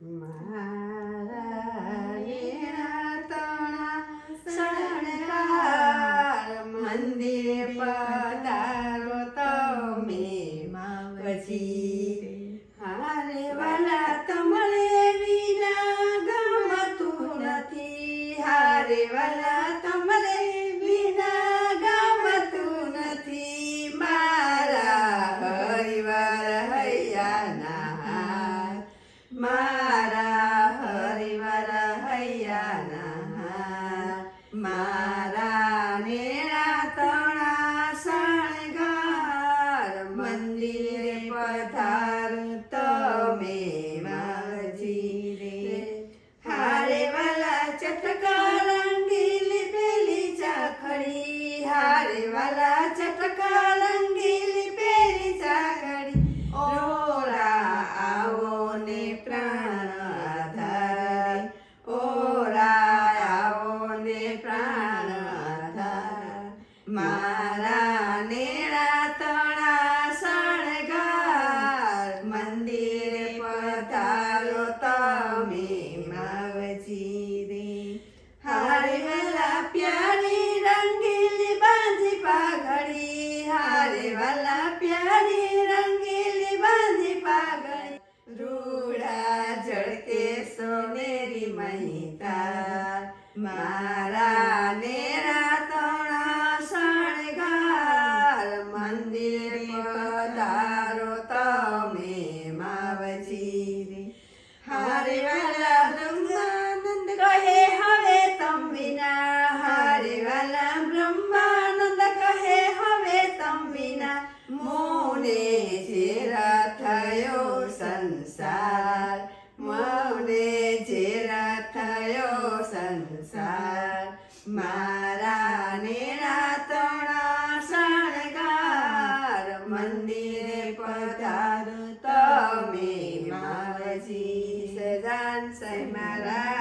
મારા એના તણા શણગાર મંદિરે પધારો તમે માવજી. હારે વાલા તમારે વિના ગમતું નથી, હારે વાલા તમારે વિના ગમતું નથી. મારા હરિવાર હૈયાના, મારા હરિવાર હૈયાના, મારા નેણા તણા શણગાર મંદિરે પધાર તમે માવજી રે. હારે વાલા ચટકા રંગીલી પેલી ચાખડી, હારે વાલા ચટકા રંગીલી પેલી ચાખડી. ઓરા આવો ને પ્રાણ આધાર, ઓરા આવો ને પ્રાણ આધાર. મારા નેણા તણા શણગાર મંદિરે પધારો તમે માવજી રે. હારે વાલા પ્યારી રંગીલી બાંધી પાઘડી, હારે વાલા પ્યારી રંગીલી બાંધી પાઘડી. રૂડા જળકે સોનેરી મહિતા, મારા નેરા તણા શણગાર મંદિરે પધારો તમે માવજી રે. હારે વાલા બ્રહ્માનંદ કહે હવે તમ વિના, હારે વાલા બ્રહ્માનંદ કહે હવે તમ વિના. મોને ઝેરા થયો સંસાર, મોને ઝેરા થયો સંસાર. મારા નેણા તણા શણગાર મંદિરે પધારો તમે માવજી. સદાન સાંઈ મહારાજ